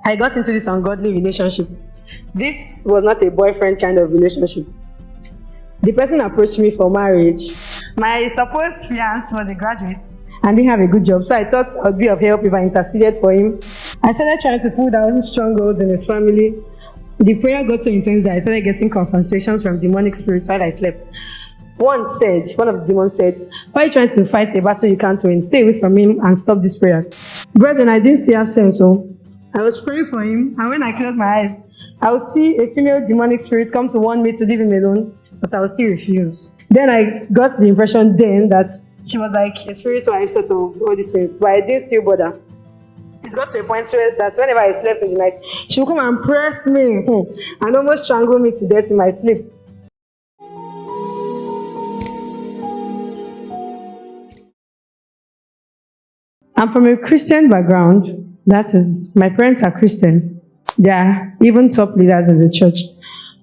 I got into this ungodly relationship. This was not a boyfriend kind of relationship. The person approached me for marriage. My supposed fiancé was a graduate and didn't have a good job, so I thought I would be of help if I interceded for him. I started trying to pull down strongholds in his family. The prayer got so intense that I started getting confrontations from demonic spirits while I slept. One of the demons said, "Why are you trying to fight a battle you can't win? Stay away from him and stop these prayers." Brethren, I didn't still have sense, so I was praying for him, and when I closed my eyes, I would see a female demonic spirit come to warn me to leave him alone, but I would still refuse. Then I got the impression then that she was like a spiritual wife, sort of all these things, but I didn't still bother. It got to a point that whenever I slept in the night, she would come and press me and almost strangle me to death in my sleep. I'm from a Christian background. That is, my parents are Christians. They are even top leaders in the church.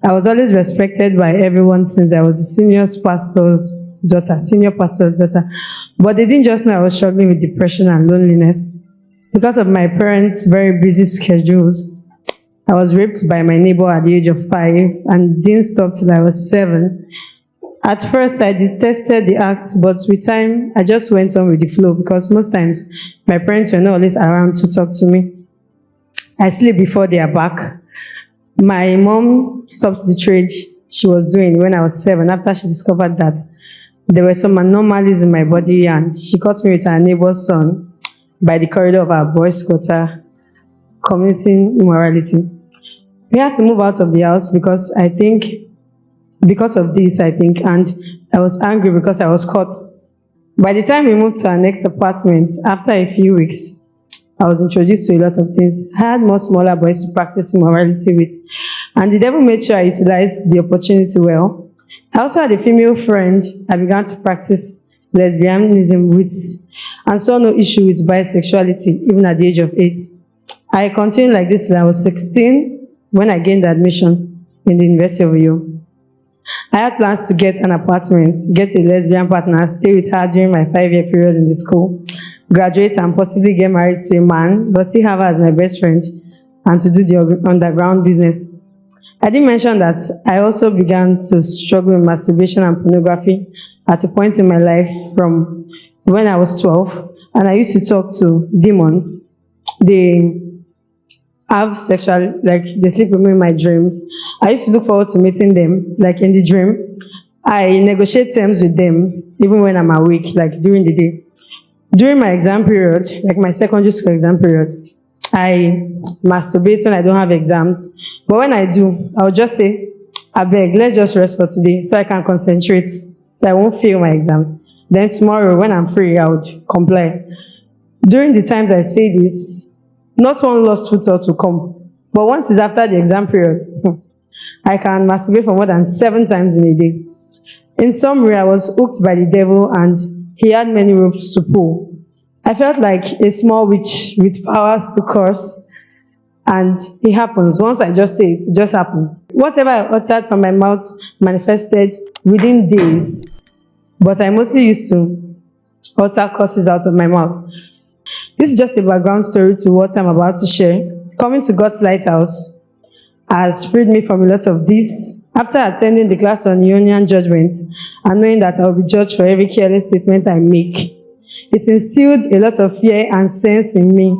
I was always respected by everyone since I was the senior pastor's daughter. But they didn't just know I was struggling with depression and loneliness. Because of my parents' very busy schedules, I was raped by my neighbor at the age of 5 and didn't stop till I was 7. At first, I detested the act, but with time, I just went on with the flow because most times, my parents were not always around to talk to me. I sleep before they are back. My mom stopped the trade she was doing when I was 7 after she discovered that there were some anomalies in my body, and she caught me with her neighbor's son by the corridor of our boys' quarter, committing immorality. We had to move out of the house because of this, and I was angry because I was caught. By the time we moved to our next apartment, after a few weeks, I was introduced to a lot of things. I had more smaller boys to practice immorality with, and the devil made sure I utilized the opportunity well. I also had a female friend I began to practice lesbianism with, and saw no issue with bisexuality, even at the age of 8. I continued like this till I was 16, when I gained admission in the University of Uyo. I had plans to get an apartment, get a lesbian partner, stay with her during my 5-year period in the school, graduate and possibly get married to a man, but still have her as my best friend, and to do the underground business. I didn't mention that I also began to struggle with masturbation and pornography at a point in my life from when I was 12, and I used to talk to demons. They have sexual, they sleep with me in my dreams. I used to look forward to meeting them, in the dream. I negotiate terms with them, even when I'm awake, during the day. During my exam period, my secondary school exam period, I masturbate when I don't have exams. But when I do, I'll just say, I beg, let's just rest for today so I can concentrate, so I won't fail my exams. Then tomorrow, when I'm free, I would comply. During the times I say this, not one lustful thought will come. But once it's after the exam period, I can masturbate for more than 7 times in a day. In summary, I was hooked by the devil, and he had many ropes to pull. I felt like a small witch with powers to curse, and it happens. Once I just say it, it just happens. Whatever I uttered from my mouth manifested within days, but I mostly used to utter curses out of my mouth. This is just a background story to what I'm about to share. Coming to God's Lighthouse has freed me from a lot of this. After attending the class on union judgment and knowing that I will be judged for every careless statement I make, it instilled a lot of fear and sense in me.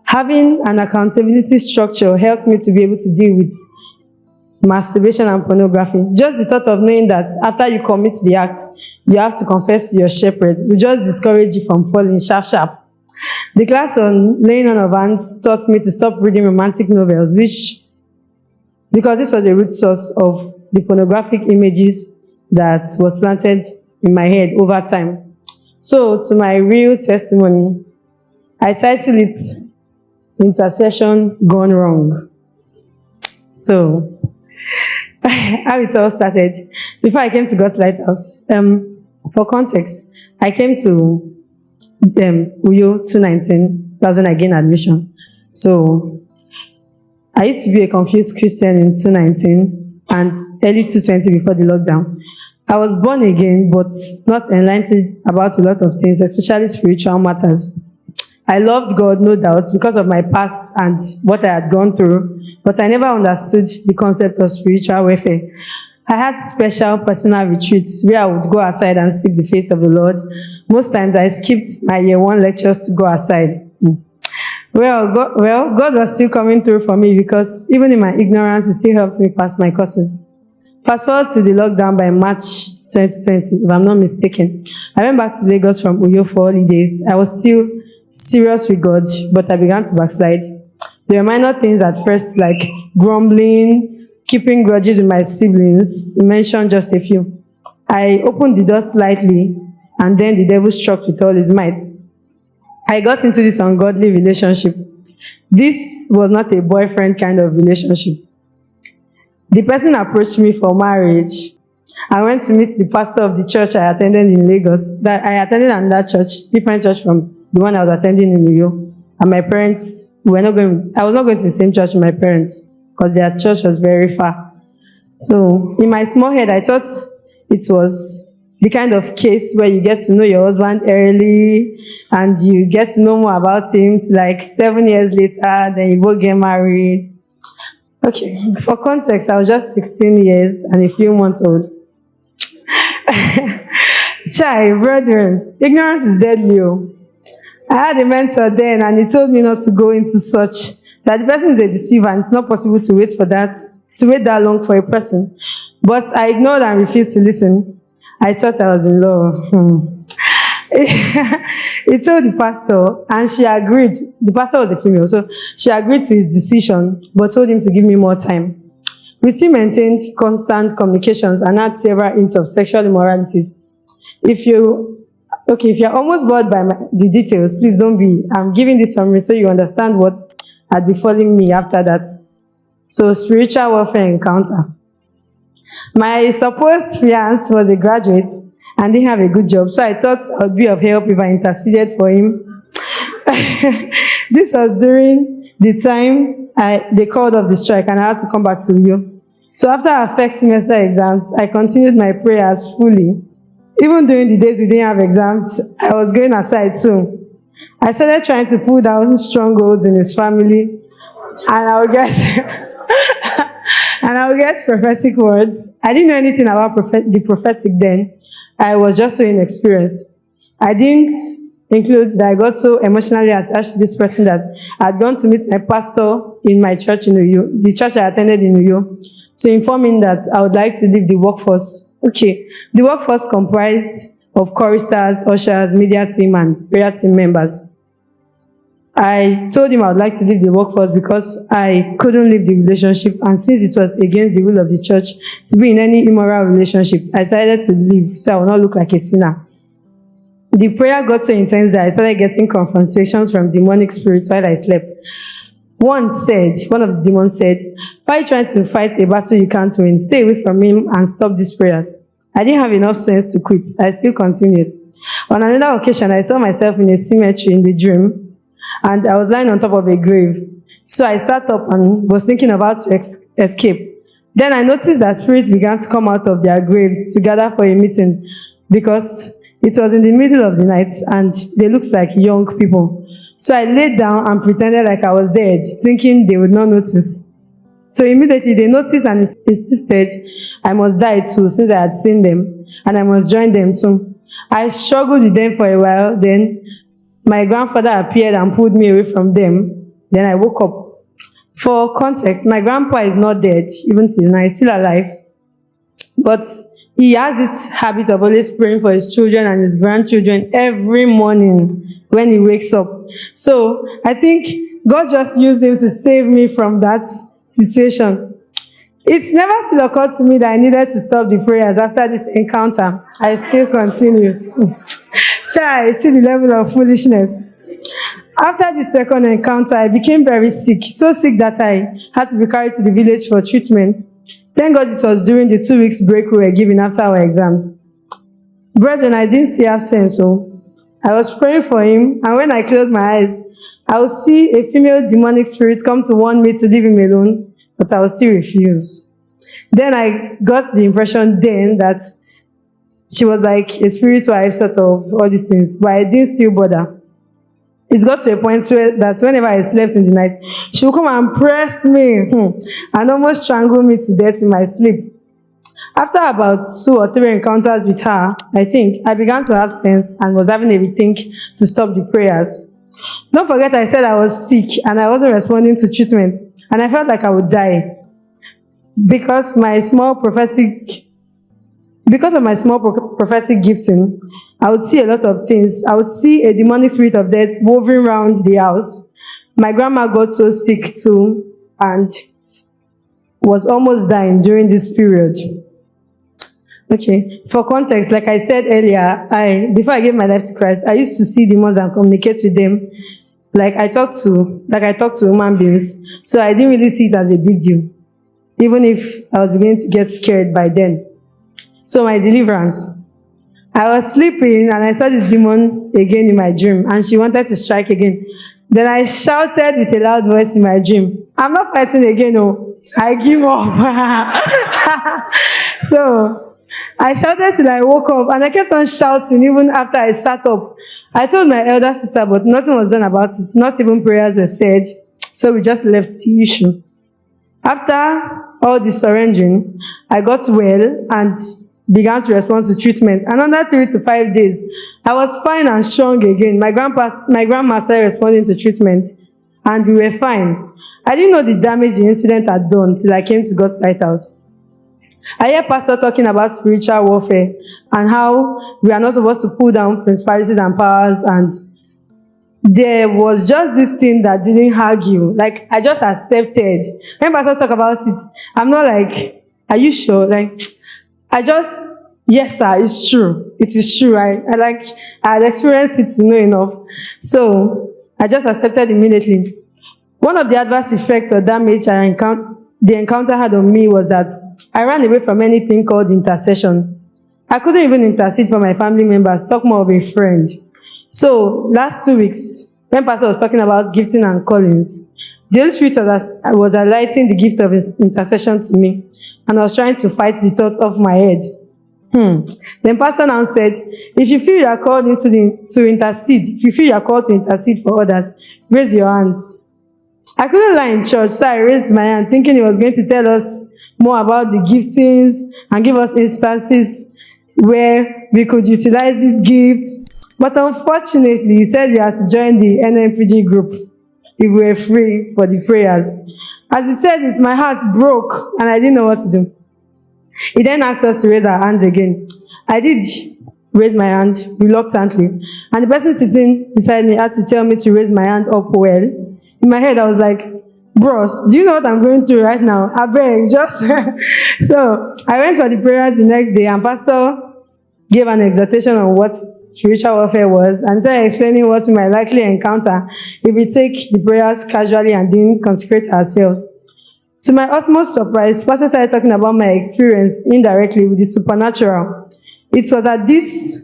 Having an accountability structure helped me to be able to deal with masturbation and pornography. Just the thought of knowing that after you commit the act, you have to confess to your shepherd will just discourage you from falling sharp. The class on laying on of hands taught me to stop reading romantic novels, because this was the root source of the pornographic images that was planted in my head over time. So, to my real testimony, I titled it, Intercession Gone Wrong. So, how it all started. Before I came to God's Lighthouse, for context, I came to Uyo 2019. That's when I gained admission. So, I used to be a confused Christian in 2019 and early 2020 before the lockdown. I was born again, but not enlightened about a lot of things, especially spiritual matters. I loved God, no doubt, because of my past and what I had gone through, but I never understood the concept of spiritual warfare. I had special personal retreats where I would go aside and seek the face of the Lord. Most times I skipped my year one lectures to go aside. God was still coming through for me because even in my ignorance, He still helped me pass my courses. Fast forward to the lockdown by March 2020, if I'm not mistaken. I went back to Lagos from Uyo for holidays. I was still serious with God, but I began to backslide. There were minor things at first, like grumbling, keeping grudges with my siblings, to mention just a few. I opened the door slightly, and then the devil struck with all his might. I got into this ungodly relationship. This was not a boyfriend kind of relationship. The person approached me for marriage. I went to meet the pastor of the church I attended in Lagos. That I attended another church, different church from the one I was attending in New York. And my parents were not going. I was not going to the same church with my parents because their church was very far. So in my small head, I thought it was the kind of case where you get to know your husband early and you get to know more about him. Like 7 years later, then you both get married. Okay, for context, I was just 16 years and a few months old. Chai, brethren, ignorance is deadly. I had a mentor then and he told me not to go into such, that the person is a deceiver and it's not possible to wait that long for a person. But I ignored and refused to listen. I thought I was in love. He told the pastor and she agreed. The pastor was a female, so she agreed to his decision, but told him to give me more time. We still maintained constant communications and had several hints of sexual immoralities. If you're almost bored by the details, please don't be. I'm giving this summary so you understand what had befallen me after that. So, spiritual warfare encounter. My supposed fiancé was a graduate and didn't have a good job, so I thought I would be of help if I interceded for him. This was during the time they called off the strike and I had to come back to you. So after our first semester exams, I continued my prayers fully. Even during the days we didn't have exams, I was going aside too. I started trying to pull down strongholds in his family, and I would get prophetic words. I didn't know anything about the prophetic then. I was just so inexperienced. I didn't include that I got so emotionally attached to this person that I had gone to meet my pastor in my church in New York, the church I attended in New York, to inform him that I would like to leave the workforce. Okay, the workforce comprised of choristers, ushers, media team, and prayer team members. I told him I would like to leave the workforce because I couldn't leave the relationship, and since it was against the will of the church to be in any immoral relationship, I decided to leave so I would not look like a sinner. The prayer got so intense that I started getting confrontations from demonic spirits while I slept. One of the demons said, "Why are you trying to fight a battle you can't win? Stay away from him and stop these prayers." I didn't have enough sense to quit. I still continued. On another occasion, I saw myself in a cemetery in the dream, and I was lying on top of a grave. So I sat up and was thinking about to escape. Then I noticed that spirits began to come out of their graves to gather for a meeting because it was in the middle of the night and they looked like young people. So I laid down and pretended like I was dead, thinking they would not notice. So immediately they noticed and insisted I must die too, since I had seen them, and I must join them too. I struggled with them for a while, then my grandfather appeared and pulled me away from them. Then I woke up. For context, my grandpa is not dead, even till now, he's still alive. But he has this habit of always praying for his children and his grandchildren every morning when he wakes up. So I think God just used him to save me from that situation. It's never still occurred to me that I needed to stop the prayers after this encounter. I still continue. Chai, see the level of foolishness. After the second encounter, I became very sick. So sick that I had to be carried to the village for treatment. Thank God it was during the 2 weeks break we were given after our exams. Brethren, I didn't still have sense, so I was praying for him, and when I closed my eyes, I would see a female demonic spirit come to warn me to leave him alone, but I would still refuse. Then I got the impression then that she was like a spirit wife, sort of, all these things, but I didn't still bother. It got to a point where that whenever I slept in the night, she would come and press me and almost strangle me to death in my sleep. After about 2 or 3 encounters with her, I think I began to have sense and was having a rethink to stop the prayers. Don't forget I said I was sick and I wasn't responding to treatment, and I felt like I would die because of my small prophetic gifting. I would see a lot of things. I would see a demonic spirit of death moving around the house. My grandma got so sick too and was almost dying during this period. Okay, for context, like I said earlier, before I gave my life to Christ, I used to see demons and communicate with them like I talk to human beings. So I didn't really see it as a big deal, even if I was beginning to get scared by then. So my deliverance. I was sleeping and I saw this demon again in my dream, and she wanted to strike again. Then I shouted with a loud voice in my dream, "I'm not fighting again, oh, I give up." So I shouted till I woke up, and I kept on shouting even after I sat up. I told my elder sister, but nothing was done about it. Not even prayers were said. So we just left the issue. After all the surrendering, I got well and began to respond to treatment. And under 3 to 5 days, I was fine and strong again. My grandma started responding to treatment, and we were fine. I didn't know the damage the incident had done till I came to God's Lighthouse. I hear pastor talking about spiritual warfare and how we are not supposed to pull down principalities and powers, and there was just this thing that didn't argue. Like, I just accepted. When pastor talk about it, I'm not like, "Are you sure?" Like, yes sir, it's true. It is true. I had experienced it to know enough. So I just accepted immediately. One of the adverse effects or damage the encounter had on me was that I ran away from anything called intercession. I couldn't even intercede for my family members, talk more of a friend. So last 2 weeks, when pastor was talking about gifting and callings, the Holy Spirit was highlighting the gift of intercession to me, and I was trying to fight the thoughts off my head. Then pastor now said, if you feel you are called to intercede, if you feel you are called to intercede for others, raise your hands. I couldn't lie in church, so I raised my hand, thinking he was going to tell us more about the giftings and give us instances where we could utilize these gifts. But unfortunately, he said we had to join the NMPG group if we were free for the prayers. As he said it, my heart broke and I didn't know what to do. He then asked us to raise our hands again. I did raise my hand reluctantly, and the person sitting beside me had to tell me to raise my hand up well. In my head, I was like, "Bros, do you know what I'm going through right now? I beg, just..." So I went for the prayers the next day, and pastor gave an exhortation on what spiritual warfare was, and started explaining what we might likely encounter if we take the prayers casually and didn't consecrate ourselves. To my utmost surprise, pastor started talking about my experience indirectly with the supernatural. It was at this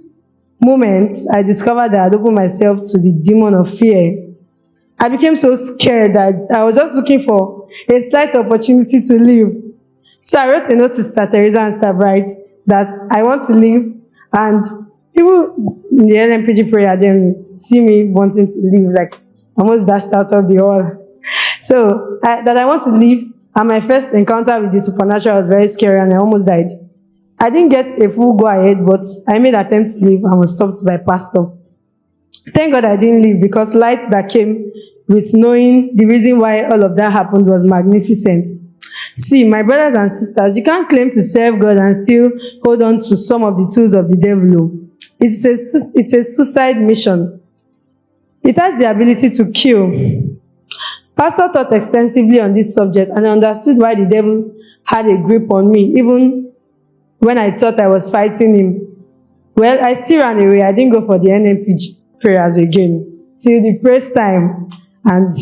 moment I discovered that I had opened myself to the demon of fear. I became so scared that I was just looking for a slight opportunity to leave. So I wrote a note to Sister Teresa and Sister Bright that I want to leave, and people in the NMPG prayer then see me wanting to leave, like almost dashed out of the hall. So that I want to leave, and my first encounter with the supernatural was very scary and I almost died. I didn't get a full go ahead, but I made an attempt to leave and was stopped by pastor. Thank God I didn't leave, because light that came with knowing the reason why all of that happened was magnificent. See, my brothers and sisters, you can't claim to serve God and still hold on to some of the tools of the devil. It's a suicide mission. It has the ability to kill. Pastor taught extensively on this subject, and I understood why the devil had a grip on me, even when I thought I was fighting him. Well, I still ran away. I didn't go for the NMPG prayers again till the praise time, and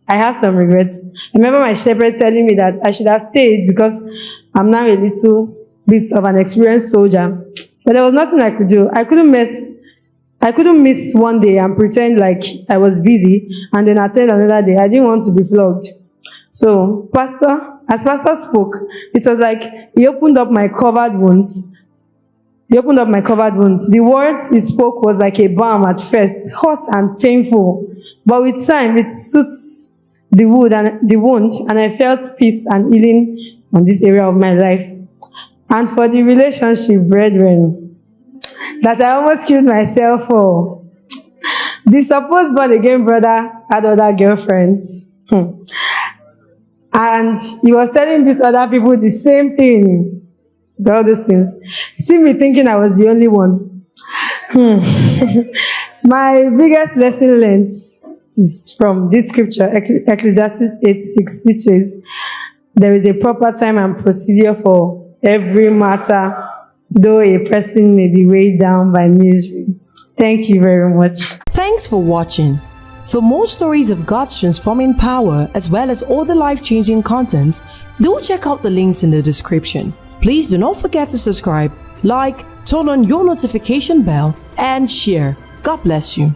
I have some regrets. I remember my shepherd telling me that I should have stayed because I'm now a little bit of an experienced soldier, but there was nothing I could do. I couldn't miss one day and pretend like I was busy and then attend another day. I didn't want to be flogged. So as pastor spoke, it was like he opened up my covered wounds. He opened up my covered wounds. The words he spoke was like a balm at first, hot and painful, but with time it soothes the wound, and I felt peace and healing on this area of my life. And for the relationship, brethren, that I almost killed myself for, the supposed born again brother had other girlfriends. And he was telling these other people the same thing, all those things. See me thinking I was the only one. My biggest lesson learned is from this scripture, Ecclesiastes 8:6, which says, there is a proper time and procedure for every matter, though a person may be weighed down by misery. Thank you very much. Thanks for watching. For more stories of God's transforming power as well as all the life-changing content, do check out the links in the description. Please do not forget to subscribe, like, turn on your notification bell, and share. God bless you.